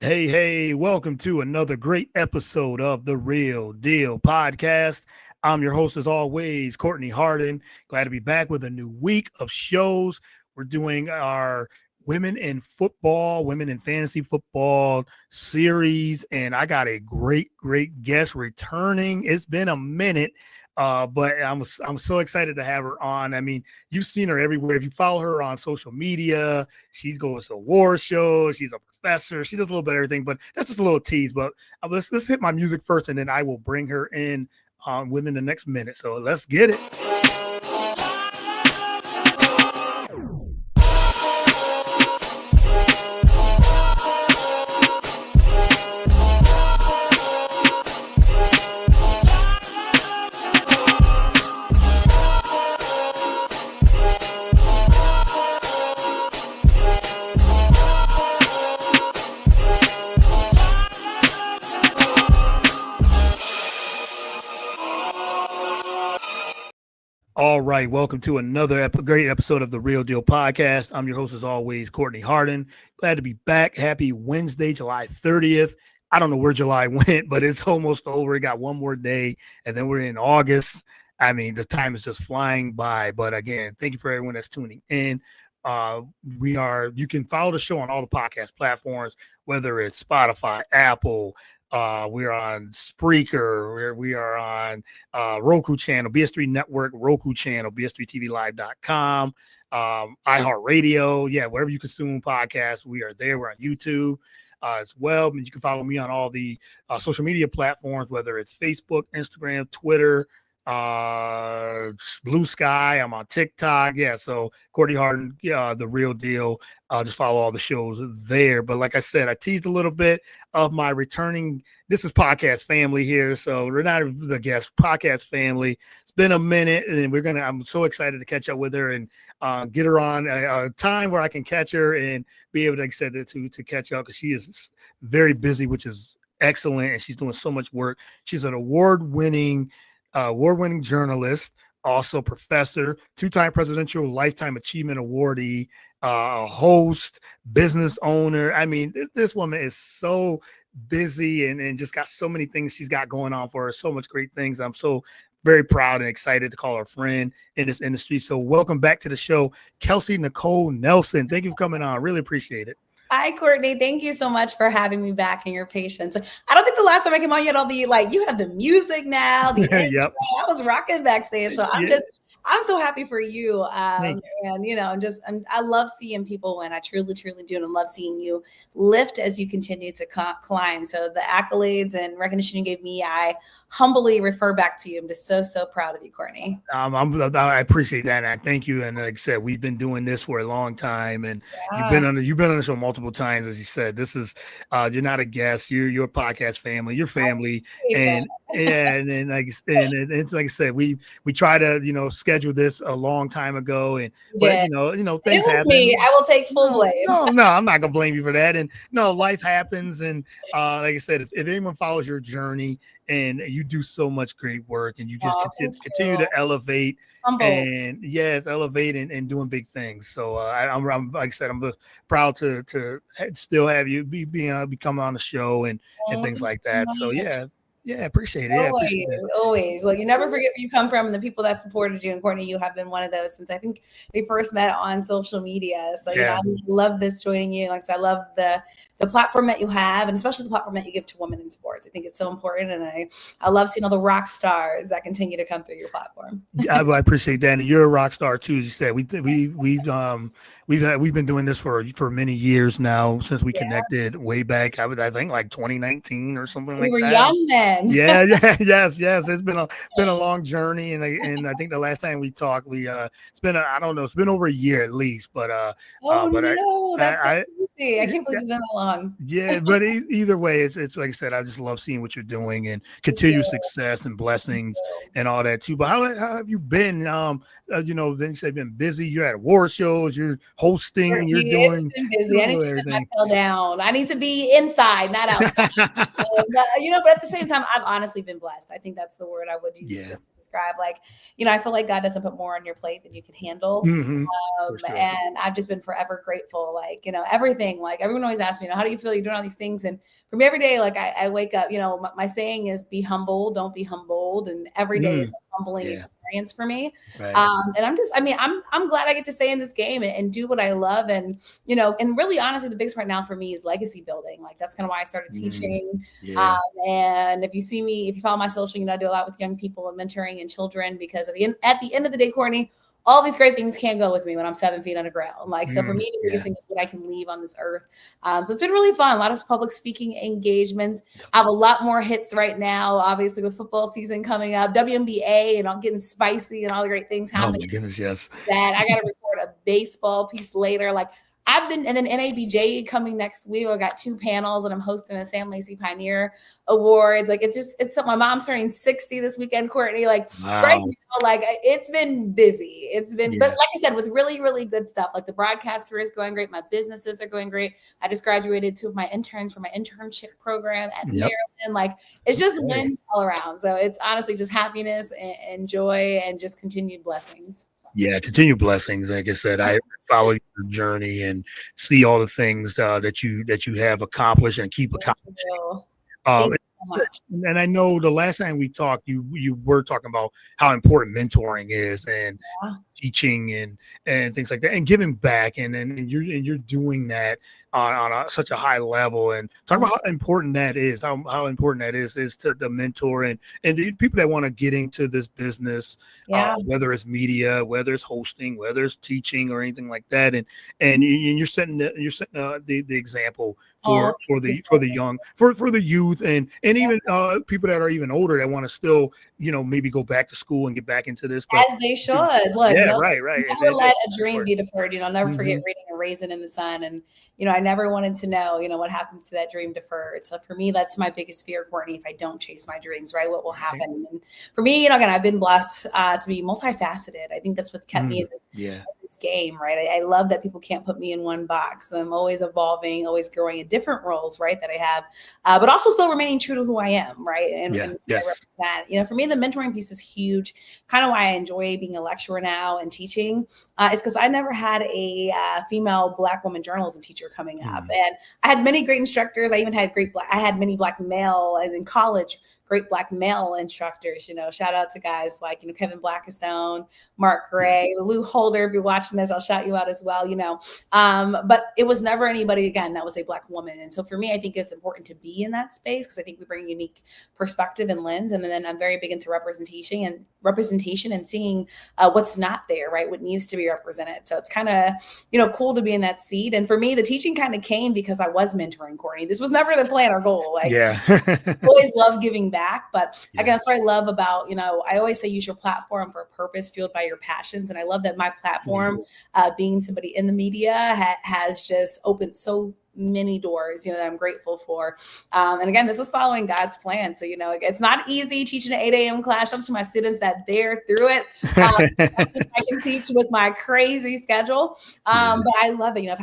Hey, welcome to another great episode of the Real Deal Podcast. I'm your host, as always, Courtney Harden. Glad to be back with a new week of shows. We're doing our Women in Football, Women in Fantasy Football series, and I got a great guest returning. It's been a minute. But I'm so excited to have her on. I mean, you've seen her everywhere. If you follow her on social media, she goes to award shows. She's a professor. She does a little bit of everything, but that's just a little tease. But let's hit my music first, and then I will bring her in within the next minute. So let's get it. All right, welcome to another great episode of the Real Deal Podcast. I'm your host, as always, Courtney Harden. Glad to be back. Happy Wednesday, July 30th. I don't know where July went, but it's almost over. We got one more day, and then we're in August. I mean, the time is just flying by. But again, thank you for everyone that's tuning in. You can follow the show on all the podcast platforms, whether it's Spotify, Apple, we're on Spreaker. We are on Roku channel, BS3 Network, Roku channel, BS3TVLive.com, iHeartRadio. Yeah, wherever you consume podcasts, we are there. We're on YouTube as well. And you can follow me on all the social media platforms, whether it's Facebook, Instagram, Twitter, Blue Sky. I'm on TikTok. Yeah, so Courtney Harden, the Real Deal. Just follow all the shows there. But like I said, I teased a little bit of my returning. This is podcast family here, so we're not the guest. Podcast family. It's been a minute, and I'm so excited to catch up with her and get her on a time where I can catch her and be able to, like I said, to catch up, because she is very busy, which is excellent, and she's doing so much work. She's an award-winning journalist, also professor, two-time Presidential Lifetime Achievement Awardee, host, business owner. I mean, this woman is so busy and just got so many things she's got going on for her, so much great things. I'm so very proud and excited to call her friend in this industry. So welcome back to the show, Kelsey Nicole Nelson. Thank you for coming on. Really appreciate it. Hi, Courtney. Thank you so much for having me back and your patience. I don't think the last time I came on, you had all the, you have the music now. Yep. I was rocking backstage. So I'm so happy for you. And, I love seeing people win. I truly do. And I love seeing you lift as you continue to climb. So the accolades and recognition you gave me, I humbly refer back to you. I'm just so proud of you, Courtney. I appreciate that. And I thank you. And like I said, we've been doing this for a long time, and you've been on the show multiple times. As you said, this is, you're not a guest, you're a podcast family, your family. And it's like I said, we try to, schedule this a long time ago. And, but things happen. Me. I will take full blame. No, I'm not going to blame you for that. And no, life happens. And like I said, if anyone follows your journey, and you do so much great work, and you just continue to elevate. Elevate and doing big things. So I'm like I said, I'm just proud to still have you be coming on the show and things like that. So yeah, appreciate it. Always. Look, you never forget where you come from and the people that supported you. And Courtney, you have been one of those since I think we first met on social media. So I love this joining you. Like I said, I love the platform that you have, and especially the platform that you give to women in sports. I think it's so important, and I love seeing all the rock stars that continue to come through your platform. I appreciate that, and you're a rock star too. As you said, we've been doing this for many years now, since we connected way back. I think like 2019 or something like that. We were young then. Yes. It's been a long journey, and I think the last time we talked, it's been over a year at least. But that's so crazy. I can't believe it's been that long. Yeah, but either way, it's like I said, I just love seeing what you're doing and continued success and blessings and all that too. But how have you been? Then you said you've been busy. You're at award shows. You're hosting. You're doing. It's been busy. I need to sit myself down. I need to be inside, not outside. But at the same time, I've honestly been blessed. I think that's the word I would use. Yeah. describe, like, I feel like God doesn't put more on your plate than you can handle. Mm-hmm. Sure. And I've just been forever grateful. Like, everything, like everyone always asks me, how do you feel you're doing all these things? And for me, every day, like I wake up, my saying is be humble, don't be humbled. And every day is a humbling experience for me. Right. And I'm glad I get to stay in this game and do what I love. And, and really honestly, the biggest part now for me is legacy building. Like that's kind of why I started teaching. And if you follow my social, I do a lot with young people and mentoring and children, because at the end of the day, Courtney, all these great things can't go with me when I'm 7 feet underground. Like, so for me, the biggest thing is what I can leave on this earth. So it's been really fun. A lot of public speaking engagements. I have a lot more hits right now, obviously with football season coming up, WNBA, and I'm getting spicy and all the great things happening. Oh my goodness, yes. That I got to record a baseball piece later. Like and then NABJ coming next week. I got 2 panels and I'm hosting the Sam Lacey Pioneer Awards. Like it's my mom's turning 60 this weekend, Courtney. Like right now, like it's been busy. It's been, but like I said, with really, really good stuff. Like the broadcast career is going great. My businesses are going great. I just graduated 2 of my interns for my internship program at Maryland. Like it's just wins all around. So it's honestly just happiness and joy and just continued blessings. Yeah, continued blessings. Like I said, I follow your journey and see all the things that you have accomplished and keep accomplishing. Thank you so much. And I know the last time we talked, you were talking about how important mentoring is and teaching and things like that, and giving back, and you're doing that on such a high level, and talk about how important that is, how important that is to the mentor and the people that want to get into this business, whether it's media, whether it's hosting, whether it's teaching or anything like that, and you're setting the example for the young, for the youth, and even people that are even older that want to still maybe go back to school and get back into this, but as they should. Look, right. Never let a dream be deferred. I'll never forget reading A Raisin in the Sun, and I never wanted to know what happens to that dream deferred. So for me, that's my biggest fear, Courtney. If I don't chase my dreams, right, what will happen? And for me, again, I've been blessed to be multifaceted. I think that's what's kept me in this game, right? I love that people can't put me in one box. And I'm always evolving, always growing in different roles, right, that I have, but also still remaining true to who I am, right? And I represent. For me, the mentoring piece is huge. Kind of why I enjoy being a lecturer now and teaching is because I never had a female Black woman journalism teacher coming up. And I had many great instructors. I even had I had many Black male, and in college, great Black male instructors. Shout out to guys like Kevin Blackistone, Mark Gray, Lou Holder. If you're watching this, I'll shout you out as well. But it was never anybody again that was a Black woman. And so for me, I think it's important to be in that space because I think we bring a unique perspective and lens. And then I'm very big into representation and seeing what's not there, right? What needs to be represented. So it's kind of cool to be in that seat. And for me, the teaching kind of came because I was mentoring Courtney. This was never the plan or goal. Like always love giving back. But again, that's what I love about, I always say use your platform for a purpose fueled by your passions. And I love that my platform, being somebody in the media, has just opened so many doors, that I'm grateful for. And again, this is following God's plan. So, it's not easy teaching an 8 a.m. class. Shout out to my students that bear through it. I can teach with my crazy schedule. But I love it.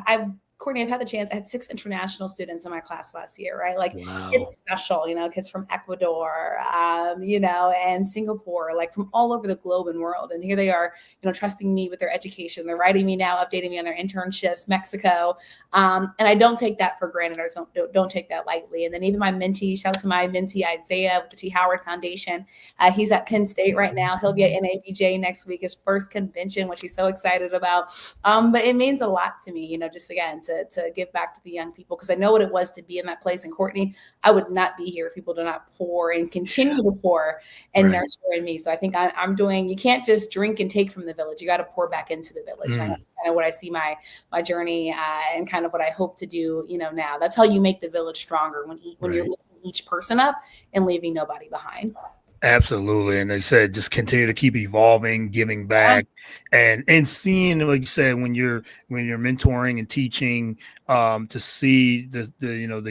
Courtney, I've had the chance. I had 6 international students in my class last year, right? Like it's special, kids from Ecuador, and Singapore, like from all over the globe and world. And here they are, trusting me with their education. They're writing me now, updating me on their internships, Mexico. And I don't take that for granted. I don't take that lightly. And then even my mentee, shout out to my mentee, Isaiah, with the T. Howard Foundation. He's at Penn State right now. He'll be at NABJ next week, his first convention, which he's so excited about. But it means a lot to me, just again, to give back to the young people, because I know what it was to be in that place. And Courtney, I would not be here if people do not pour and continue to pour and nurture in me. So I think I'm doing, you can't just drink and take from the village. You got to pour back into the village. Kind of what I see my journey and kind of what I hope to do, now. That's how you make the village stronger, when you're lifting each person up and leaving nobody behind. Absolutely. And they said, just continue to keep evolving, giving back, and seeing, like you said, when you're mentoring and teaching, to see the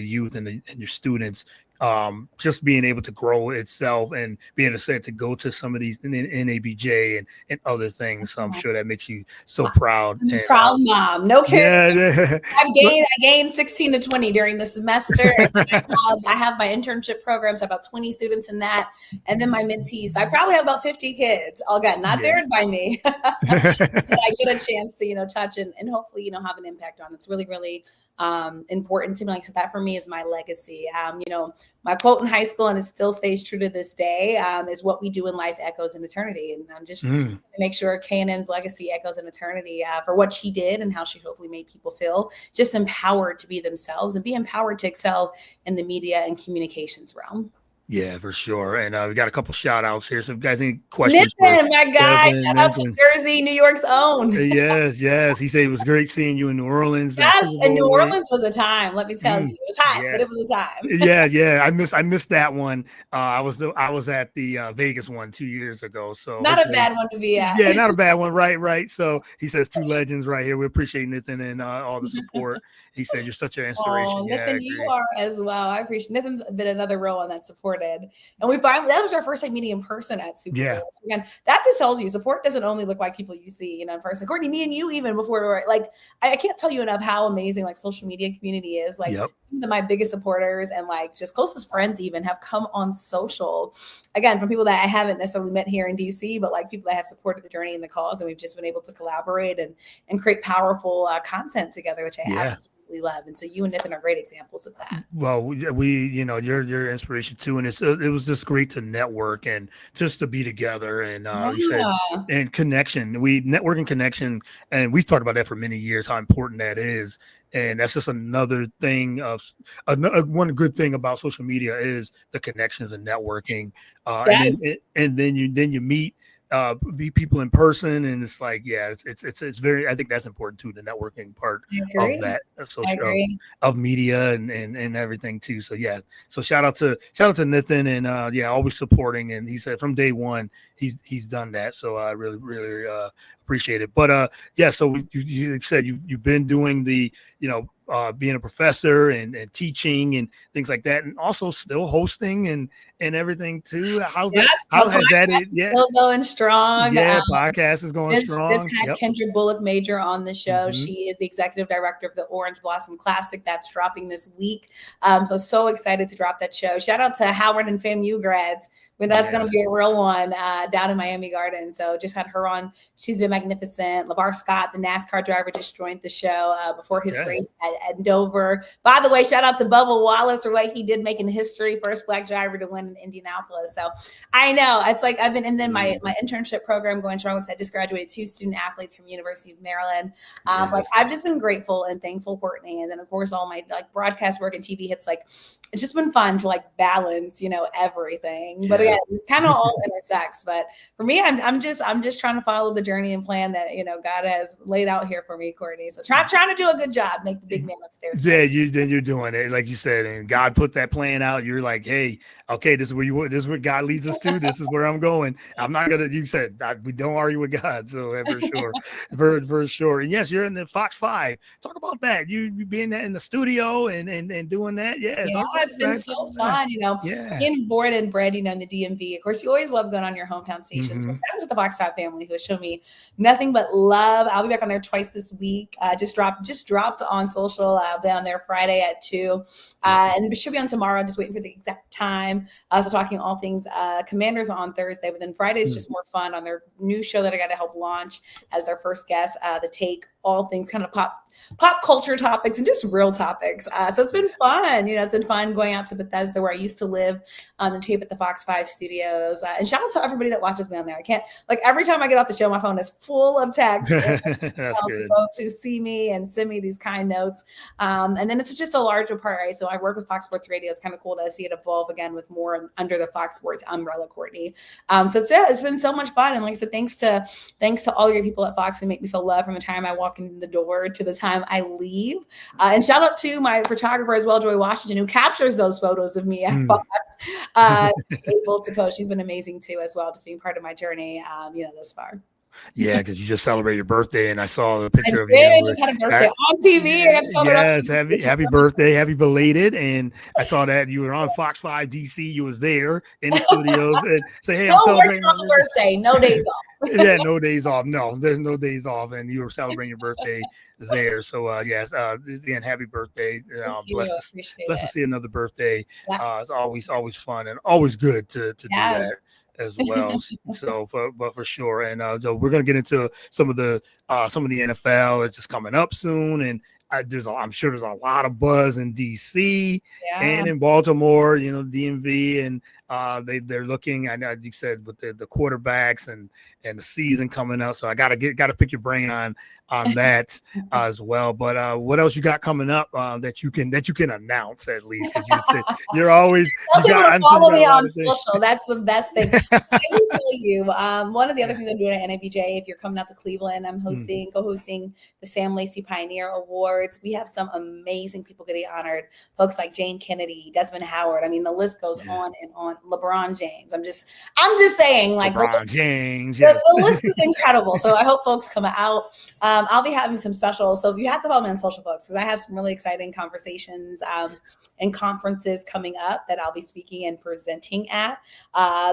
youth and your students just being able to grow itself and being able to go to some of these NABJ and other things. So I'm sure that makes you so proud. I'm proud mom. No kids. Yeah. I gained 16 to 20 during the semester. I have my internship programs, about 20 students in that, and then my mentees. I probably have about 50 kids. All got not buried by me. I get a chance to, touch and hopefully, have an impact on. It's really, really important to me. Like, so that for me is my legacy. My quote in high school, and it still stays true to this day, is what we do in life echoes in eternity. And I'm just to make sure K&N's legacy echoes in eternity for what she did and how she hopefully made people feel just empowered to be themselves and be empowered to excel in the media and communications realm. Yeah, for sure. And we got a couple shout outs here. So if you guys any questions? Nathan, my guy, shout out to Jersey, New York's own. Yes. He said it was great seeing you in New Orleans. Yes, and New Orleans was a time. Let me tell you, it was hot, but it was a time. Yeah. I missed that one. I was at the Vegas one 2 years ago. So not a bad one to be at. Yeah, not a bad one. Right. So he says two legends right here. We appreciate Nathan and all the support. He said you're such an inspiration. Oh, Nathan, you are as well. I appreciate Nathan's been another role on that supported. And that was our first time meeting in person at Super Bowl. So again, that just tells you support doesn't only look like people you see, in person. Courtney, me and you, even before we were I can't tell you enough how amazing social media community is. My biggest supporters and just closest friends even have come on social. Again, from people that I haven't necessarily met here in DC, but people that have supported the journey and the cause, and we've just been able to collaborate and create powerful content together, which I absolutely love. And so you and Nathan are great examples of that. Well, we you're inspiration too, and it was just great to network and just to be together and you said and connection. Network and connection, and we've talked about that for many years, how important that is. And that's just another thing one good thing about social media is the connections and networking. And then you meet people in person, and it's it's very, I think that's important too, the networking part of that social of media and everything too. So so shout out to Nathan and always supporting, and he said from day one he's done that, so I really appreciate it. But so you said you've been doing the being a professor and teaching and things like that, and also still hosting and everything too. How has that? Still going strong. Podcast is going strong. Just had Kendra Bullock Major on the show. She is the executive director of the Orange Blossom Classic that's dropping this week. So excited to drop that show. Shout out to Howard and FAMU grads. That's going to be a real one down in Miami Gardens. So just had her on. She's been magnificent. LeVar Scott, the NASCAR driver, just joined the show before his race at Dover. By the way, shout out to Bubba Wallace for what he did, making history, first Black driver to win in Indianapolis. So I know it's I've been, and then my internship program going strong. I just graduated 2 student athletes from University of Maryland. I've just been grateful and thankful, Courtney. And then of course all my broadcast work and TV hits. It's just been fun to balance, everything. But again, it kind of all intersects. But for me, I'm just trying to follow the journey and plan that God has laid out here for me, Courtney. So trying to do a good job, make the big man upstairs. Yeah, you're doing it, like you said, and God put that plan out. You're like, hey, okay, this is where you. This is where God leads us to. This is where I'm going. I'm not gonna. You said we don't argue with God, so for sure, for sure. And yes, you're in the Fox 5. Talk about that. You being in the studio and doing that. Yeah, it's been so fun. Being born and bred, in the DMV. Of course, you always love going on your hometown stations. So that is the Fox 5 family who has shown me nothing but love. I'll be back on there twice this week. Just dropped on social. I'll be on there Friday at 2, and should be on tomorrow. Just waiting for the exact time. So talking all things Commanders on Thursday, but then Friday is just more fun on their new show that I got to help launch as their first guest. The Take, all things kind of pop culture topics and just real topics. So it's been fun. It's been fun going out to Bethesda, where I used to live, and tape at the Fox 5 studios. And shout out to everybody that watches me on there. I can't, every time I get off the show, my phone is full of texts and folks who see me and send me these kind notes. And then it's just a larger part, right? So I work with Fox Sports Radio. It's kind of cool to see it evolve again with more under the Fox Sports umbrella, Courtney. So it's been so much fun. And like I said, thanks to all your people at Fox who make me feel loved from the time I walk in the door to the time I leave. And shout out to my photographer as well, Joy Washington, who captures those photos of me at Fox, able to post. She's been amazing too as well, just being part of my journey, thus far. Yeah, because you just celebrated your birthday, and I saw the I picture of did. you. Just had a birthday on TV, and I'm saw that on Yes, TV, which is happy so much birthday, happy belated. And I saw that you were on Fox 5 DC. You was there in the studios and say, "Hey, no I'm working celebrating on my the birthday." birthday, no days off. Yeah, no days off. No, there's no days off, and you were celebrating your birthday there. So, yes, again, happy birthday. Thank you. Blessed I to appreciate blessed to it. see another birthday. Yeah. It's always fun and always good to do Yes. that as well. So, for sure, and so we're gonna get into some of the NFL. It's just coming up soon, and I'm sure there's a lot of buzz in DC Yeah. and in Baltimore. DMV, and they're looking. I know you said with the quarterbacks and the season coming up. So I gotta pick your brain on that as well. But what else you got coming up that you can announce at least? Because you're always Tell people to I'm sure follow you got me a lot on of things. social. That's the best thing. I will tell you, one of the other things I'm doing at NABJ, if you're coming out to Cleveland, I'm co-hosting the Sam Lacey Pioneer Awards. We have some amazing people getting honored. Folks like Jane Kennedy, Desmond Howard. I mean, the list goes on and on. LeBron James. I'm just saying, like LeBron James. the Yes. list is incredible. So I hope folks come out. I'll be having some specials. So if you have to follow me on social, folks, because I have some really exciting conversations and conferences coming up that I'll be speaking and presenting at.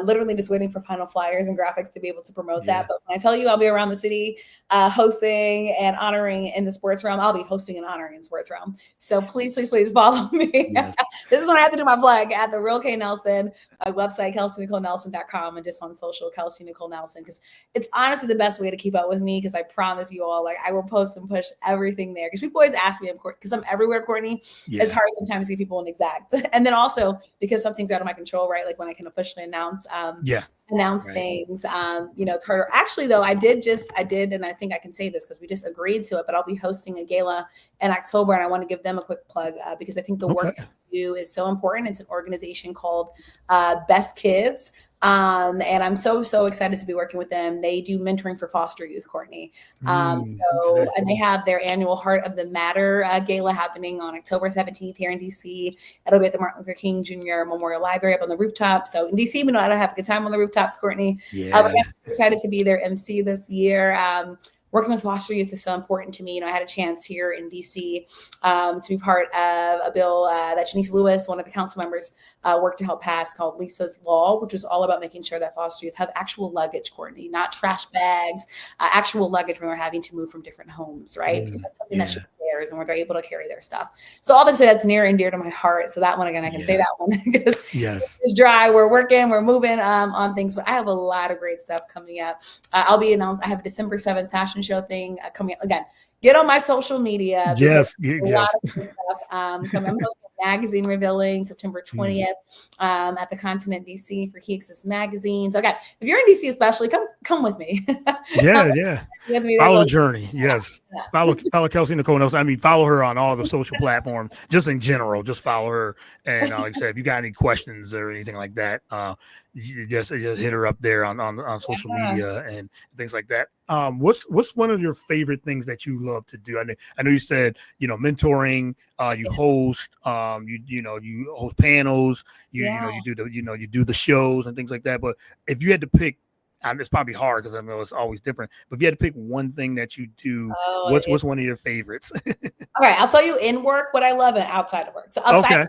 Literally just waiting for final flyers and graphics to be able to promote that. But when I tell you I'll be around the city hosting and honoring in the sports realm, I'll be hosting and honoring in sports realm. So please follow me. Yes. This is when I have to do my plug at the Real K Nelson website, KelseyNicoleNelson.com, and just on social, Kelsey Nicole Nelson, because it's honestly the best way to keep up with me, because I promise you all, like, I will post and push everything there, because people always ask me, because I'm everywhere, Courtney. It's hard sometimes to see people in exact. And then also because some things are out of my control, right? Like when I can officially announce things, it's harder. Actually, though, I did, and I think I can say this because we just agreed to it, but I'll be hosting a gala in October, and I want to give them a quick plug because I think the work we do is so important. It's an organization called Best Kids. And I'm so excited to be working with them. They do mentoring for foster youth, Courtney. And they have their annual Heart of the Matter gala happening on October 17th here in DC. It'll be at the Martin Luther King Jr. Memorial Library up on the rooftop. So in DC, we know I don't have a good time on the rooftops, Courtney. I'm excited to be their MC this year. Working with foster youth is so important to me. I had a chance here in DC to be part of a bill that Janice Lewis, one of the council members, worked to help pass, called Lisa's Law, which was all about making sure that foster youth have actual luggage, Courtney, not trash bags, actual luggage when they're having to move from different homes, right? Because that's something that should be theirs, and where they're able to carry their stuff. So all to say, that's near and dear to my heart. So that one, again, I can say that one because it's dry. We're working, we're moving on things, but I have a lot of great stuff coming up. I'll be announced. I have a December 7th fashion show thing coming up. Again, get on my social media. Yes. A lot of good stuff coming. I'm hosting a magazine revealing September 20th at the Continent DC for Keeks' magazine. So again, if you're in DC especially, come with me. Follow the journey. Yes. Follow Kelsey Nicole Nelson. I mean, follow her on all the social platforms, just in general. Just follow her. And like I said, if you got any questions or anything like that, you just hit her up there on social media and things like that. What's one of your favorite things that you love to do? I know you said, mentoring, you host, you host panels, you do the shows and things like that. But if you had to pick, it's probably hard because I know it's always different, but if you had to pick one thing that you do, what's one of your favorites? All right, I'll tell you in work what I love and outside of work. So outside,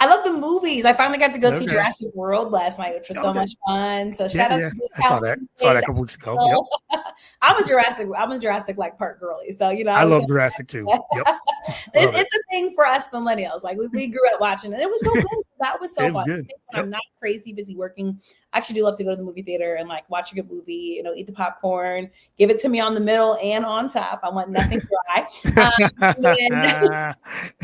I love the movies. I finally got to go see Jurassic World last night, which was so much fun. So shout out to Discount. Saw that a couple weeks ago. I'm a Jurassic like Park girly. So I love Jurassic too. It's a thing for us millennials. Like we grew up watching it. It was so good. That was so fun. When I'm not crazy busy working, I actually do love to go to the movie theater and like watch a good movie, eat the popcorn, give it to me on the middle and on top. I want nothing dry. And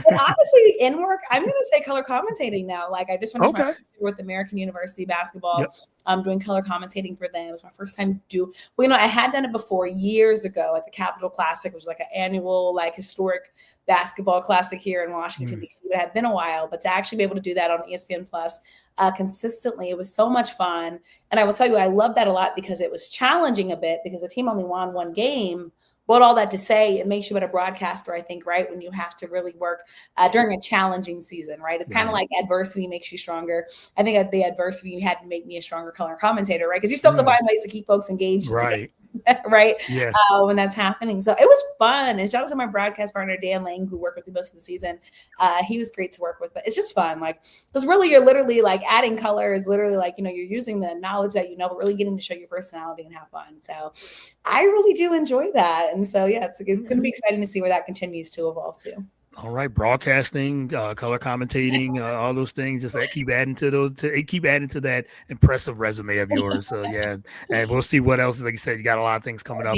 honestly, in work, I'm going to say color commentating now. Like I just finished my with American University basketball. I'm doing color commentating for them. It was my first time I had done it before years ago at the Capitol Classic, which was like an annual, like historic basketball classic here in Washington, D.C. It had been a while, but to actually be able to do that on ESPN Plus consistently, it was so much fun. And I will tell you, I love that a lot because it was challenging a bit because the team only won one game. But all that to say, it makes you a better broadcaster, I think, right? When you have to really work during a challenging season, right? It's kind of like adversity makes you stronger. I think the adversity you had to make me a stronger color commentator, right? Because you still have to find ways to keep folks engaged. Right. right? Yes. When that's happening. So it was fun. And shout out to my broadcast partner, Dan Lang, who worked with me most of the season. He was great to work with, but it's just fun. Like, because really you're literally like adding color is literally like, you're using the knowledge that but really getting to show your personality and have fun. So I really do enjoy that. And so, yeah, it's going to be exciting to see where that continues to evolve to. All right, broadcasting, color commentating, all those things. Just keep adding to that impressive resume of yours. So yeah, and we'll see what else. Like you said, you got a lot of things coming up,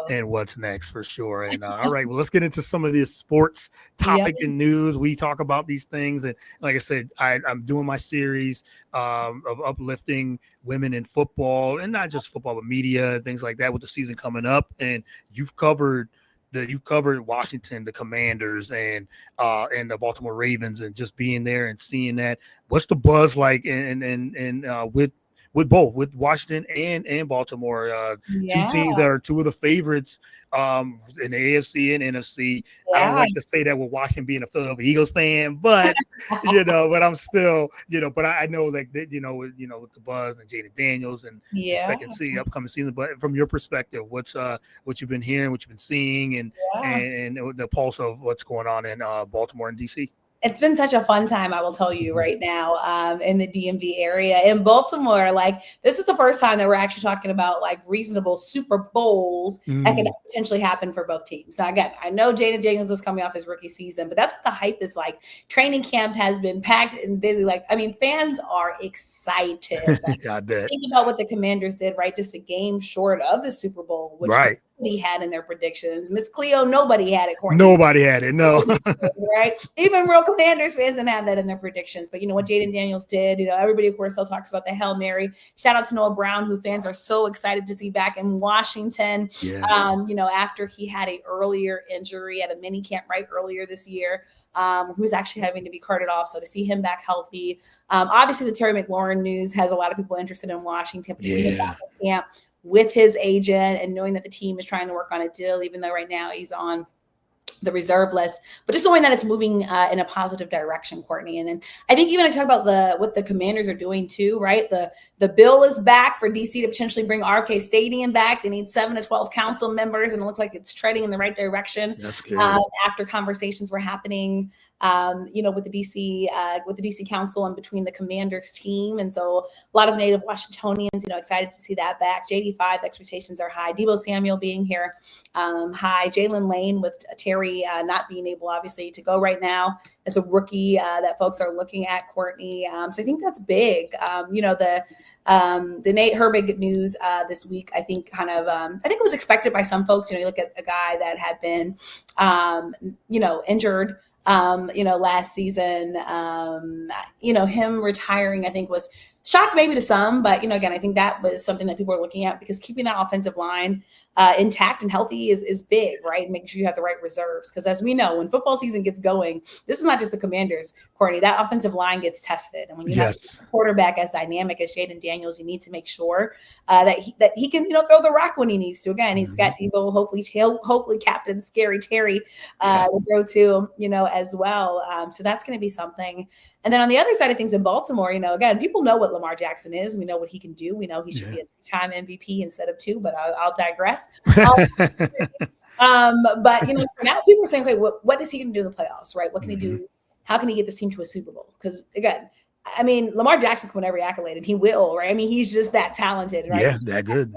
and what's next for sure. And all right, well, let's get into some of this sports topic and news. We talk about these things, and like I said, I'm doing my series of uplifting women in football, and not just football, but media and things like that. With the season coming up, and you've covered Washington, the Commanders, and the Baltimore Ravens, and just being there and seeing that. What's the buzz like with both, with Washington and Baltimore, two teams that are two of the favorites in the AFC and NFC. I don't like to say that with Washington being a Philadelphia Eagles fan, but but I'm still, but I know like that, with the buzz and Jaden Daniels and the upcoming season. But from your perspective, what you've been hearing, what you've been seeing, and the pulse of what's going on in Baltimore and DC? It's been such a fun time, I will tell you right now, in the DMV area. In Baltimore, like, this is the first time that we're actually talking about like reasonable Super Bowls that could potentially happen for both teams. Now, again, I know Jaden Daniels is coming off his rookie season, but that's what the hype is like. Training camp has been packed and busy. Like, I mean, fans are excited. I bet. Think about what the Commanders did, right? Just a game short of the Super Bowl, which nobody had in their predictions. Miss Cleo, nobody had it. Nobody had it, no. Right? Even real Commanders fans didn't have that in their predictions. But what Jaden Daniels did, everybody, of course, still talks about the Hail Mary. Shout out to Noah Brown, who fans are so excited to see back in Washington. After he had an earlier injury at a mini camp earlier this year, who was actually having to be carted off. So to see him back healthy. Obviously, the Terry McLaurin news has a lot of people interested in Washington. But to see him back in camp with his agent and knowing that the team is trying to work on a deal, even though right now he's on the reserve list, but just knowing that it's moving in a positive direction, Courtney. And then I think even I talk about what the Commanders are doing too, right? The bill is back for DC to potentially bring RFK Stadium back. They need 7 to 12 council members, and it looks like it's treading in the right direction. That's good. After conversations were happening, with the DC council and between the Commanders team. And so a lot of native Washingtonians, excited to see that back. JD5 expectations are high. Debo Samuel being here, high. Jalen Lane with Terry not being able, obviously, to go right now as a rookie that folks are looking at, Courtney. So I think that's big. The Nate Herbig news this week, I think I think it was expected by some folks. You look at a guy that had been, injured, last season, him retiring, I think was shock maybe to some, but again, I think that was something that people are looking at, because keeping that offensive line intact and healthy is big, right? Making sure you have the right reserves, because as we know, when football season gets going, this is not just the Commanders, Courtney. That offensive line gets tested, and when you have a quarterback as dynamic as Jaden Daniels, you need to make sure that he can throw the rock when he needs to. Again, he's got Debo, hopefully Captain Scary Terry to throw to as well. So that's going to be something. And then on the other side of things in Baltimore, again, people know what Lamar Jackson is. We know what he can do. We know he should be a 3-time MVP instead of 2, but I'll digress. But for now, people are saying, okay, what is he going to do in the playoffs, right? What can he do? How can he get this team to a Super Bowl? Because again, I mean, Lamar Jackson can win every accolade, and he will, right? I mean, he's just that talented, right? Yeah, that good.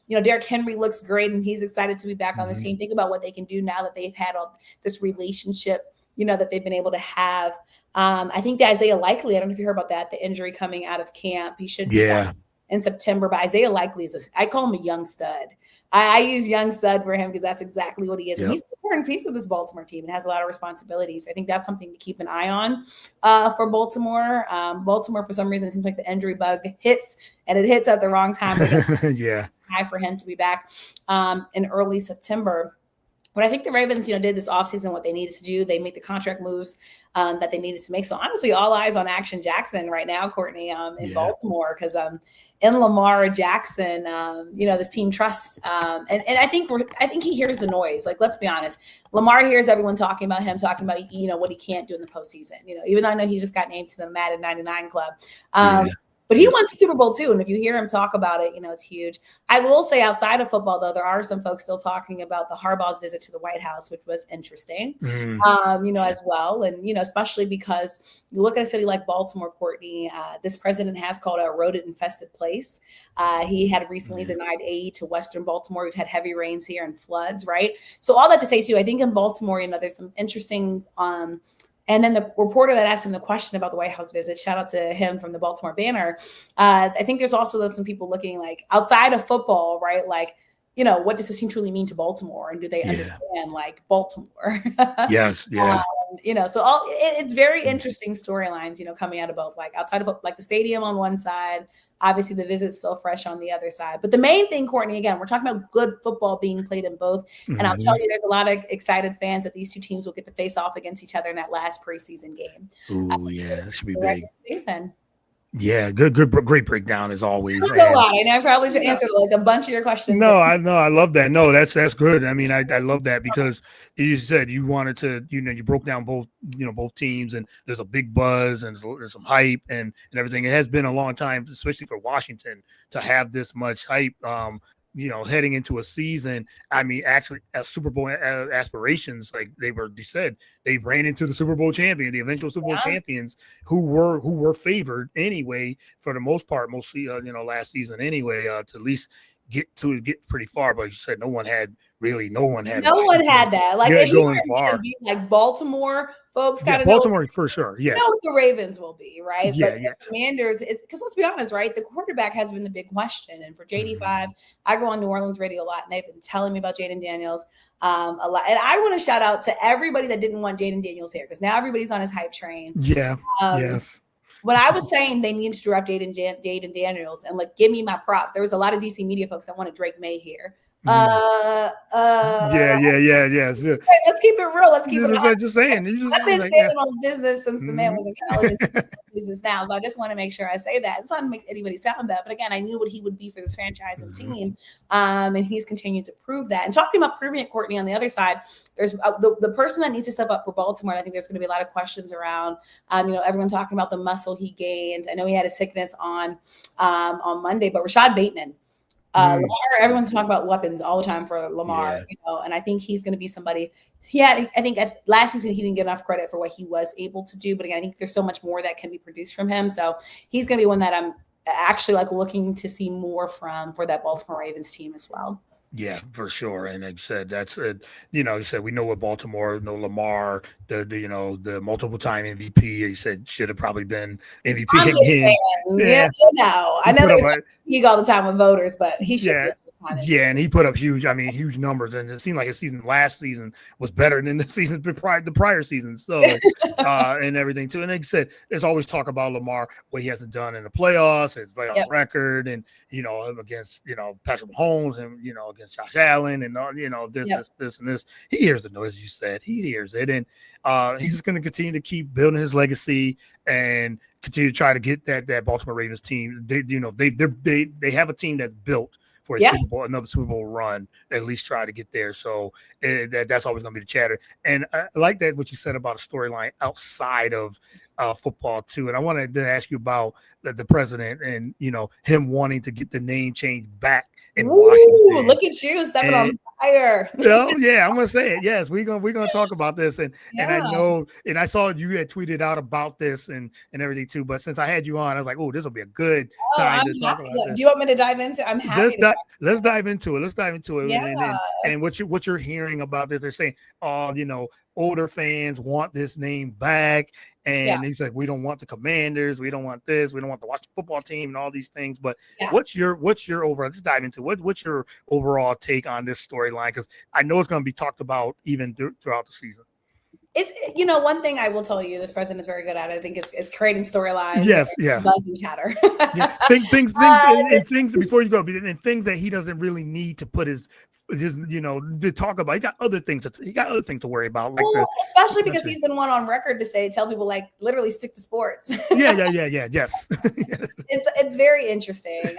Yeah. Derrick Henry looks great, and he's excited to be back on this team. Think about what they can do now that they've had all this relationship, that they've been able to have. I think that Isaiah Likely, I don't know if you heard about that, the injury coming out of camp. He should be back in September, but Isaiah Likely I call him a young stud. I use young stud for him because that's exactly what he is. And he's an important piece of this Baltimore team and has a lot of responsibilities. I think that's something to keep an eye on for Baltimore. Baltimore, for some reason, it seems like the injury bug hits, and it hits at the wrong time. High for him to be back in early September. But I think the Ravens, did this offseason what they needed to do. They made the contract moves that they needed to make. So honestly, all eyes on Action Jackson right now, Courtney, in Baltimore, because in Lamar Jackson, this team trusts, and I think he hears the noise. Like, let's be honest, Lamar hears everyone talking about him, talking about what he can't do in the postseason. Even though I know he just got named to the Madden 99 club. But he wants the Super Bowl too. And if you hear him talk about it, it's huge. I will say outside of football, though, there are some folks still talking about the Harbaugh's visit to the White House, which was interesting, as well. And, especially because you look at a city like Baltimore, Courtney, this president has called it a rodent infested place. He had recently denied aid to Western Baltimore. We've had heavy rains here and floods, right? So all that to say, too, I think in Baltimore, there's some interesting and then the reporter that asked him the question about the White House visit, shout out to him from the Baltimore Banner. I think there's also some people looking like outside of football, right? Like, what does this team truly mean to Baltimore? And do they understand like Baltimore? Yes. Yeah. So it's very interesting storylines, coming out of both, like outside of like the stadium on one side, obviously the visit's still fresh on the other side. But the main thing, Courtney, again, we're talking about good football being played in both. And I'll tell you, there's a lot of excited fans that these two teams will get to face off against each other in that last preseason game. That should be big. Season. Yeah, great breakdown as always. That's a lot. I know I probably should answer like a bunch of your questions. No, I love that. No, that's good. I mean, I love that because you said you wanted to, you broke down both teams, and there's a big buzz and there's some hype and everything. It has been a long time, especially for Washington, to have this much hype. Heading into a season. I mean, actually, as Super Bowl aspirations, like they said, they ran into the Super Bowl champion, the eventual Super Bowl champions, who were favored anyway for the most part, last season anyway, to at least get pretty far. But you said no one had that. Like going far. Be like Baltimore folks kind of Baltimore for sure. Yeah, know what the Ravens will be, right? Yeah, but the Commanders, because let's be honest, right? The quarterback has been the big question. And for JD5, I go on New Orleans radio a lot, and they've been telling me about Jaden Daniels a lot. And I want to shout out to everybody that didn't want Jaden Daniels here, because now everybody's on his hype train. Yeah. Yes. When I was saying they need to draft Jaden Daniels and like give me my props, there was a lot of DC media folks that wanted Drake May here. Yeah. Let's keep it real. Let's keep it. Just saying. I've been saying on business since the man was in college. Business now, so I just want to make sure I say that. It's not to make anybody sound bad, but again, I knew what he would be for this franchise and team, and he's continued to prove that. And talking about proving it, Courtney, on the other side, there's the person that needs to step up for Baltimore. I think there's going to be a lot of questions around. Everyone talking about the muscle he gained. I know he had a sickness on Monday, but Rashad Bateman. Lamar, everyone's talking about weapons all the time for Lamar, and I think he's going to be somebody. I think at last season he didn't get enough credit for what he was able to do, but again, I think there's so much more that can be produced from him. So he's going to be one that I'm actually like looking to see more from for that Baltimore Ravens team as well. Yeah, for sure. And like I said, that's you said we know what Baltimore, Lamar, the multiple time MVP. He said should have probably been MVP again. Yeah, I know there's league all the time with voters, but he should. Yeah, and he put up huge numbers, and it seemed like his season last season was better than the prior season. So, and everything too. And like I said, there's always talk about Lamar, what he hasn't done in the playoffs, his playoff record, and against Patrick Mahomes, and against Josh Allen, and this and this. He hears the noise, you said. He hears it, and he's just going to continue to keep building his legacy and continue to try to get that Baltimore Ravens team. They have a team that's built for another Super Bowl run, at least try to get there. So that's always going to be the chatter. And I like that what you said about a storyline outside of football too. And I wanted to ask you about the president and him wanting to get the name change back in Washington. Look at you stepping on fire. I'm gonna say it. Yes, we're gonna talk about this. And I know, and I saw you had tweeted out about this and everything too. But since I had you on, I was like, this will be a good time to talk about this. Do you want me to dive into? I'm happy. Let's dive into it. Yeah. And what you're hearing about this, they're saying, older fans want this name back. And he's like, we don't want the Commanders, we don't want this, we don't want the Washington football team and all these things. But what's your overall? Let's dive into what's your overall take on this storyline? Because I know it's going to be talked about even throughout the season. It's one thing I will tell you, this president is very good at it. I think is creating storylines. Yes, buzz and chatter. Things before you go, and things that he doesn't really need to put his just, to talk about. He got other things to worry about, like well, especially because country. he's been one on record to tell people like literally stick to sports. Yeah. Yes. It's very interesting,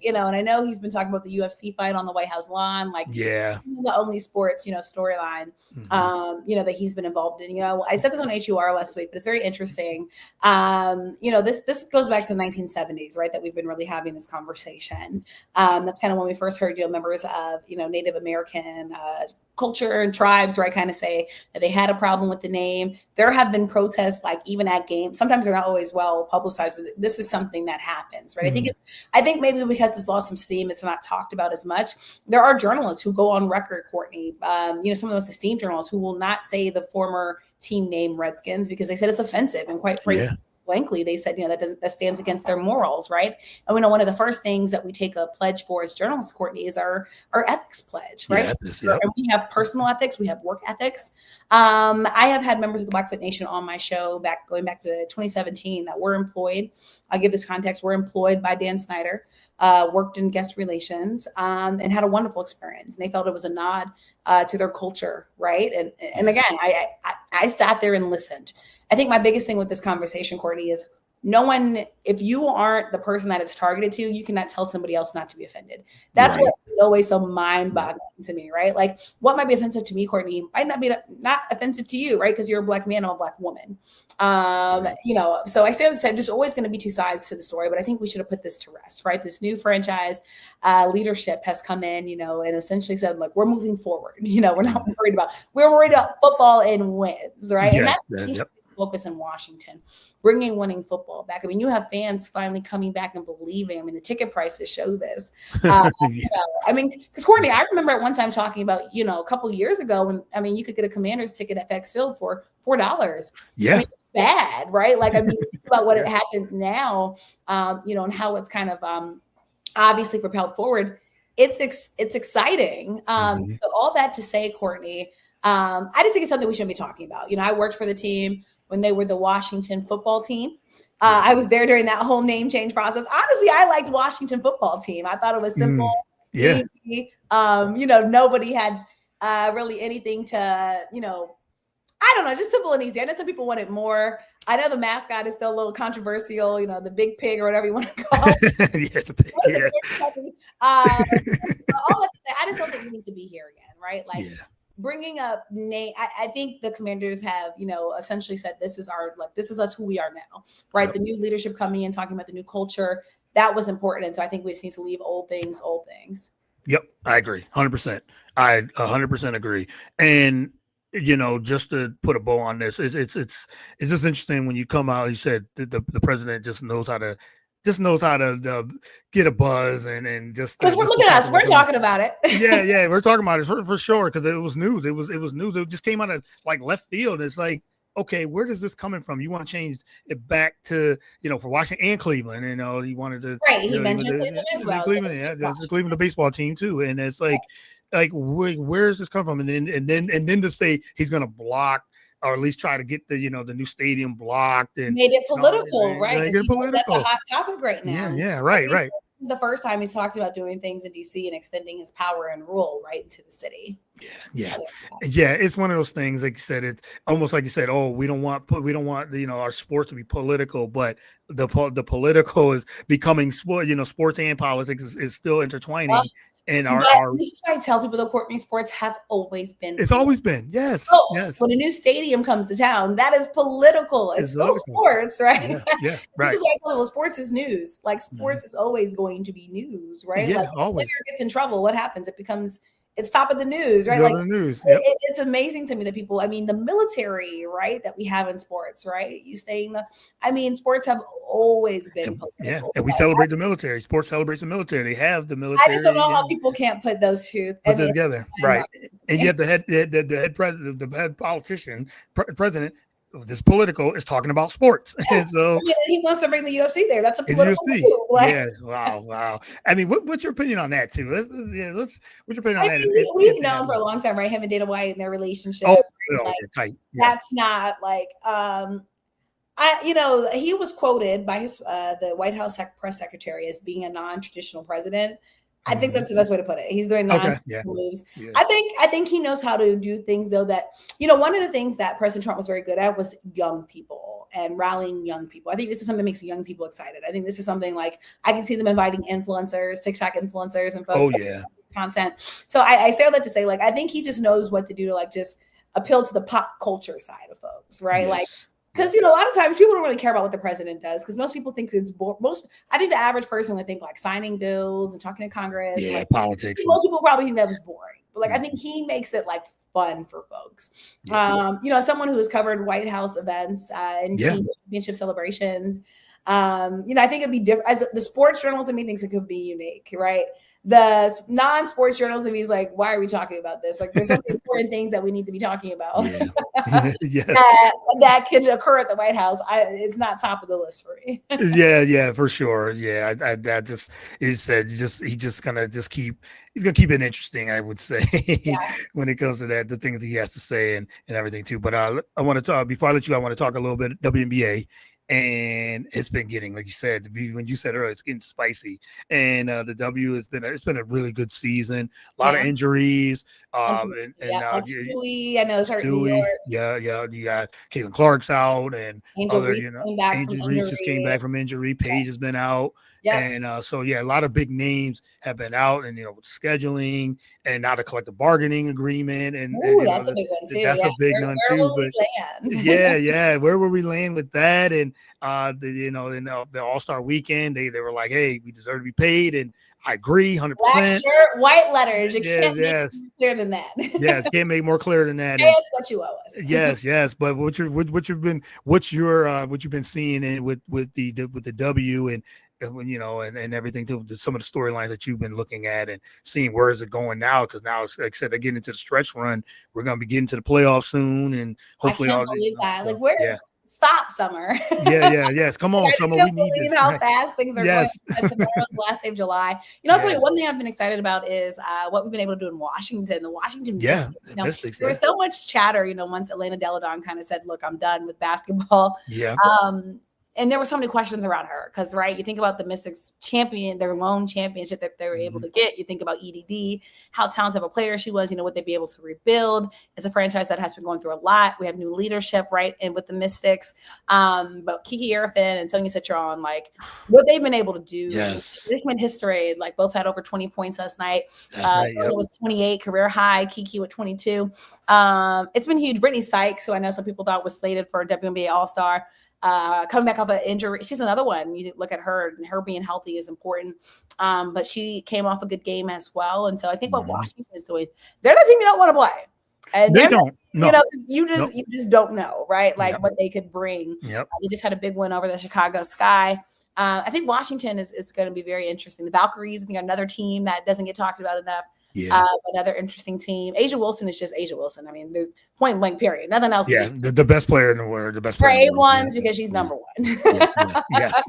and I know he's been talking about the UFC fight on the White House lawn, like the only sports storyline that he's been involved in. I said this on HUR last week, but it's very interesting. This goes back to the 1970s, right? That we've been really having this conversation. That's kind of when we first heard members of Native American culture and tribes, right, kind of say that they had a problem with the name. There have been protests, like even at games. Sometimes they're not always well publicized, but this is something that happens, right? I think maybe because it's lost some steam, it's not talked about as much. There are journalists who go on record, Courtney, some of the most esteemed journalists who will not say the former team name Redskins because they said it's offensive, and quite frankly, blankly, they said, that stands against their morals, right? And we know one of the first things that we take a pledge for as journalists, Courtney, is our ethics pledge, right? And we have personal ethics, we have work ethics. I have had members of the Blackfoot Nation on my show going back to 2017 that were employed. I'll give this context. We're employed by Dan Snyder, worked in guest relations, and had a wonderful experience. And they felt it was a nod to their culture, right? And again, I sat there and listened. I think my biggest thing with this conversation, Courtney, is if you aren't the person that it's targeted to, you cannot tell somebody else not to be offended. That's what is always so mind-boggling to me, right? Like what might be offensive to me, Courtney, might not be not offensive to you, right? Because you're a Black man, I'm a Black woman. So I say that there's always going to be two sides to the story, but I think we should have put this to rest, right? This new franchise leadership has come in, and essentially said, look, we're moving forward. We're worried about football and wins, right? And that's focus in Washington, bringing winning football back. I mean, you have fans finally coming back and believing. I mean, the ticket prices show this. Because Courtney, I remember at one time talking about, a couple of years ago when, you could get a Commander's ticket at FX Field for $4. Yeah. Bad, right? Like, think about what it happened now, and how it's kind of obviously propelled forward. It's exciting. So all that to say, Courtney, I just think it's something we shouldn't be talking about. I worked for the team when they were the Washington football team. I was there during that whole name change process. Honestly, I liked Washington football team. I thought it was simple, easy. Nobody had really anything to, I don't know, just simple and easy. I know some people wanted more. I know the mascot is still a little controversial, the big pig or whatever you want to call it. All that to say, I just don't think we need to be here again, right? Like, bringing up name, I think the Commanders have, essentially said, this is us who we are now, right? The new leadership coming in, talking about the new culture, that was important. And so I think we just need to leave old things. Yep. I agree. 100%. I 100% agree. And, just to put a bow on this, it's just interesting when you come out, you said the president just knows how to get a buzz and just because look at us, we're talking about it. yeah, we're talking about it for sure because it was news. It was news. It just came out of like left field. It's like, okay, where does this coming from? You want to change it back to for Washington and Cleveland. He wanted to he mentioned Cleveland as well. Cleveland, there's the Cleveland baseball team too, and it's like where does this come from? And then to say he's going to block, or at least try to get the new stadium blocked and made it political, right? Political. That's a hot topic right now. Yeah, right. The first time he's talked about doing things in DC and extending his power and rule right into the city. Yeah. It's one of those things, like you said, it's almost like you said, oh, we don't want our sports to be political, but the political is becoming sports and politics is still intertwining. And this is why I tell people that Courtney, sports have always been. It's always been, yes. When a new stadium comes to town, that is political. It's still sports, right? Yeah, right. This is why I tell people sports is news. Like sports is always going to be news, right? Yeah, like, always. If player gets in trouble, what happens? It's top of the news, right? Like the news. Yep. It's amazing to me that people, the military, right, that we have in sports, right? Sports have always been political. Yeah, and we celebrate the military. Sports celebrates the military. They have the military. I just don't know how people can't put those two together, right? And you have the head president, the head politician, president. This political is talking about sports. Yes. So he wants to bring the UFC there. That's a political move. Yeah. Wow. What's your opinion on that too? What's your opinion on that? We've known for a long time, right? Him and Dana White and their relationship. Tight. That's not like he was quoted by his the White House press secretary as being a non-traditional president. I think that's the best way to put it. He's doing moves. Yeah. I think he knows how to do things though that, one of the things that President Trump was very good at was young people and rallying young people. I think this is something that makes young people excited. I think this is something like I can see them inviting influencers, TikTok influencers and folks content. So I say all that to say, like, I think he just knows what to do to like just appeal to the pop culture side of folks, right? Like, because a lot of times people don't really care about what the president does because most people think it's I think the average person would think like signing bills and talking to Congress. Yeah, like, politics. Most people probably think that was boring, but like I think he makes it like fun for folks. As someone who has covered White House events and team championship celebrations, I think it'd be different. As the sports journalist in me thinks it could be unique, right? The non-sports journalist in me is like, why are we talking about this? Like, there's some important things that we need to be talking about. That could occur at the White House. It's not top of the list for me. Yeah, for sure. Yeah, I just he said he's gonna keep it interesting. I would say when it comes to that, the things that he has to say and everything too. But I want to talk before I let you. I want to talk a little bit WNBA. And it's been getting, like you said, when you said earlier, it's getting spicy. And the W it's been a really good season. A lot of injuries. Stewie, I know it's hurt New York. Yeah. You got Caitlin Clark's out, and Angel Reese came back from injury. Reese just came back from injury. Paige has been out. And so a lot of big names have been out, and with scheduling and now the collective bargaining agreement, and that's a big one too. That's a big one too. But where will we land with that? And the All-Star weekend, they were like, hey, we deserve to be paid, and I agree, 100%. Black shirt, white letters. You can't make it clearer than that. Yes, can't make more clear than that. That's what you owe us. Yes. But what you've been seeing in with the W and everything to some of the storylines that you've been looking at and seeing where is it going now? Because now, like I said, they're getting into the stretch run. We're going to be getting to the playoffs soon, and hopefully, I can't believe that. Like, where? Stop, Summer. Yes. Come on, Summer. We need this. How fast things are going. Tomorrow's the last day of July. I'll tell you one thing I've been excited about is what we've been able to do in Washington. The Washington Mystics. There was so much chatter. Once Elena Deladon kind of said, "Look, I'm done with basketball." Yeah. And there were so many questions around her because, right, you think about the Mystics their lone championship that they were able to get. You think about EDD, how talented of a player she was, would they be able to rebuild? It's a franchise that has been going through a lot. We have new leadership, right, and with the Mystics. But Kiki Arifin and Sonia Citron, like, what they've been able to do. Yes. Richmond history, like, both had over 20 points last night. Sonia was 28, career high. Kiki with 22. It's been huge. Brittany Sykes, who I know some people thought was slated for a WNBA All-Star, coming back off an injury. She's another one. You look at her, and her being healthy is important. But she came off a good game as well. And so I think what Washington is doing, they're the team you don't want to play. And they don't. No. You just don't know, right? Like what they could bring. Yep. They just had a big win over the Chicago Sky. I think Washington is going to be very interesting. The Valkyries, I think, another team that doesn't get talked about enough. Yeah. Another interesting team. Asia Wilson is just Asia Wilson. I mean, point blank, period. Nothing else. Yeah, the best player in the world. The best player. Ones because she's number one. Yes.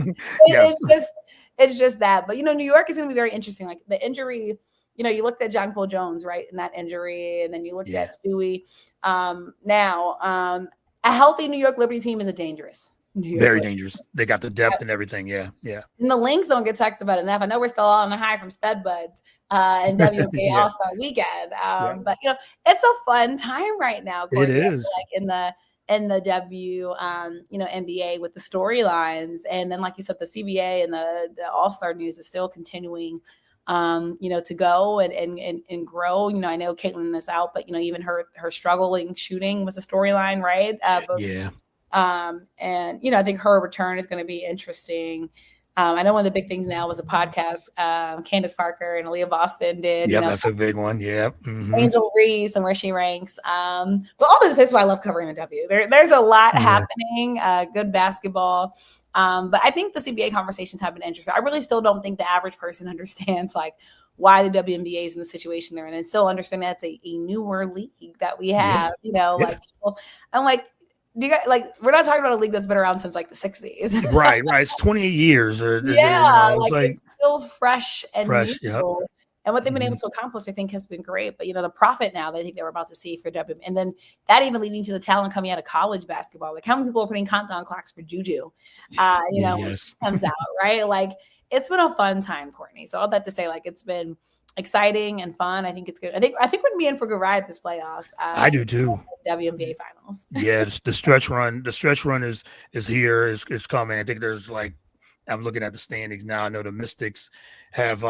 It's just that. But New York is going to be very interesting. Like the injury. You looked at John Paul Jones, right, in that injury, and then you looked at Stewie. Now, a healthy New York Liberty team is a dangerous. Very dangerous. They got the depth and everything. Yeah. And the Lynx don't get talked about enough. I know we're still on the high from Stud Buds and WNBA All-Star Weekend. But it's a fun time right now. It is. Like in the W, NBA with the storylines, and then like you said, the CBA and the All-Star news is still continuing. To go and grow. I know Caitlin is out, but even her struggling shooting was a storyline, right? And I think her return is going to be interesting. I know one of the big things now was a podcast Candace Parker and Aaliyah Boston did. Yeah, that's a big one. Yeah. Mm-hmm. Angel Reese and where she ranks. But all this is why I love covering the W. There's a lot happening, good basketball. But I think the CBA conversations have been interesting. I really still don't think the average person understands like why the WNBA is in the situation they're in, and still understand that's a newer league that we have. Like people, I'm like, do you guys like? We're not talking about a league that's been around since like the 60s. Right. It's 28 years. It's still fresh and new. Yep. And what they've been able to accomplish, I think, has been great. But the profit now that I think they were about to see for W, and then that even leading to the talent coming out of college basketball. Like how many people are putting countdown clocks for Juju? When it comes out, right? Like it's been a fun time, Courtney. So all that to say, like, it's been exciting and fun. I think it's good. I think we're be in for a good ride this playoffs. I do too. WNBA finals. Yeah, the stretch run is here, is coming. I think there's like, I'm looking at the standings now. I know the Mystics have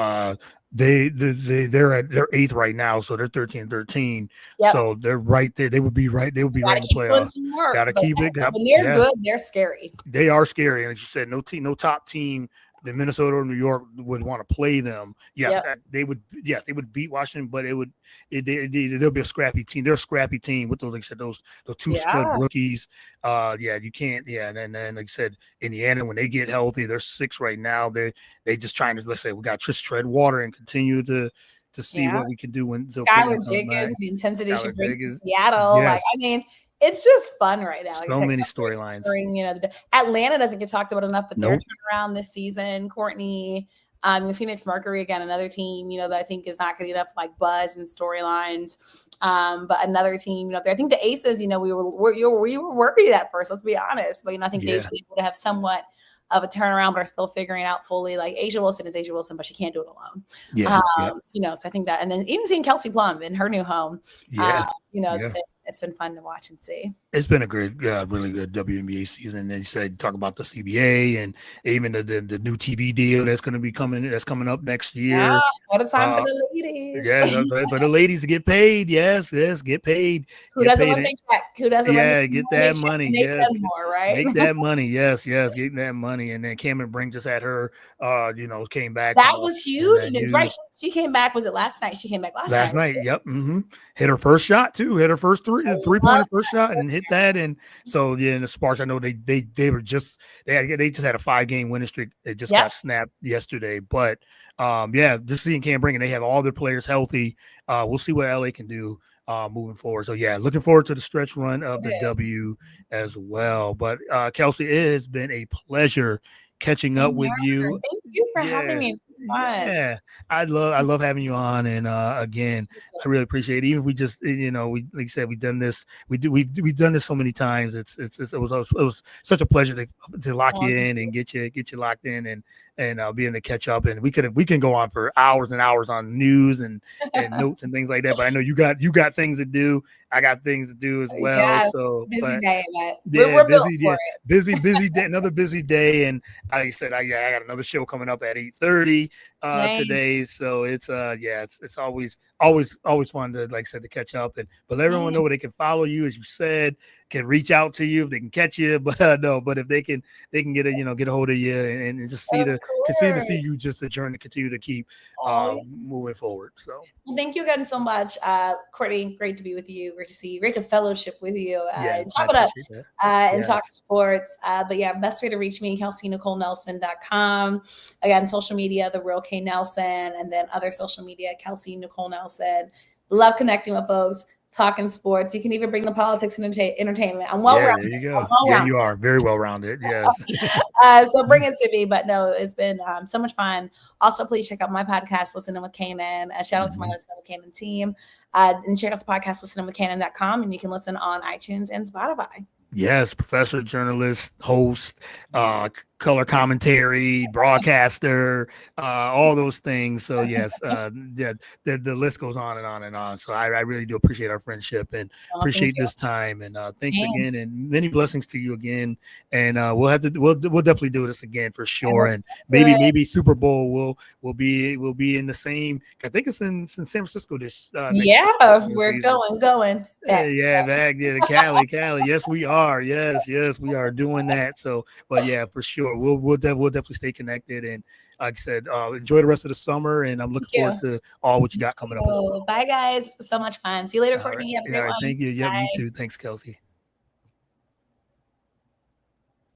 they're at, they're 8th right now, so they're 13-13. Yep. So they're right there. They would be right in the playoffs. Gotta keep it. When they're good, they're scary. They are scary. And as you said, no top team, the Minnesota or New York, would want to play them. Yes, they would beat Washington, but there'll be a scrappy team. They're a scrappy team with those, like I said, those two split rookies. You can't. Yeah, and then like I said, Indiana, when they get healthy, they're 6 right now. They just trying to, let's say, we got to tread water and continue to see what we can do when Skylar Diggins, the intensity she brings to Seattle. Yes. Like, I mean, it's just fun right now. So many storylines. Atlanta doesn't get talked about enough, but they're turning around this season. Courtney, the Phoenix Mercury, again, another team, that I think is not going to get enough like buzz and storylines. But another team, I think the Aces, we were worried at first, let's be honest. But I think they've been able to have somewhat of a turnaround, but are still figuring out fully. Like Asia Wilson is Asia Wilson, but she can't do it alone. So I think that, and then even seeing Kelsey Plum in her new home, it's been fun to watch and see. It's been a great, really good WNBA season. And you said, talk about the CBA and even the new TV deal that's going to be coming up next year. Yeah, what a time for the ladies. Yeah, for the ladies to get paid. Yes, get paid. Who doesn't want their check? Who doesn't want to get that money? Yes, more, right? Make that money. Yes, getting that money. And then Cameron Brink just had her, came back. That was huge. And it's right. She came back. Was it last night? She came back last night. Yep. Mm-hmm. Hit her first shot too. Hit her first three-pointer first shot and hit that. And so in the Sparks, I know they just had a 5-game winning streak. It just got snapped yesterday. But just seeing Cam Brink, and they have all their players healthy. We'll see what LA can do moving forward. So looking forward to the stretch run of the W as well. But Kelsey, it has been a pleasure catching up with you. Thank you for having me. Yeah, I love having you on, and again, I really appreciate it. Even if we just, we like you said, we've done this, we've done this so many times. It was such a pleasure to lock you in and get you locked in and be able to catch up. And we can go on for hours and hours on news and notes and things like that. But I know you got things to do. I got things to do as well. Yes, so busy day, we're busy day. Busy day, another busy day. And like I said, I got another show coming up at 8:30 today. So it's it's always fun to, like I said, to catch up and let everyone know where they can follow you, as you said, can reach out to you if they can catch you, but if they can get a hold of you and just continue to see you, just the journey continue to keep moving forward. So thank you again so much, Courtney. Great to be with you. Great to see you. Great to fellowship with you. And chop it up and talk sports. But best way to reach me, KelseyNicoleNelson.com. Again, social media, The Real K Nelson, and then other social media, Kelsey Nicole Nelson. Love connecting with folks, talking sports. You can even bring the politics and entertainment. I'm well-rounded. There you go. You are very well-rounded. Yes. So bring it to me. But no, it's been so much fun. Also, please check out my podcast, Listening with Kanan. Shout out to my Listening with Kanan team. And check out the podcast, listeningwithkanan.com, and you can listen on iTunes and Spotify. Yes, professor, journalist, host, color commentary, broadcaster, all those things. So yes, the list goes on and on and on. So I really do appreciate our friendship and appreciate this time. And thanks again, and many blessings to you again. And we'll definitely do this again for sure. And maybe Super Bowl will be in the same. I think it's in San Francisco this. We're going. Back to Cali. Yes, we are. Yes, we are doing that. So, but for sure, we'll definitely stay connected. And like I said, enjoy the rest of the summer. And I'm looking forward to all what you got coming up as well. Bye, guys. So much fun. See you later, Courtney. All right. Thank you. Yeah, you too. Thanks, Kelsey.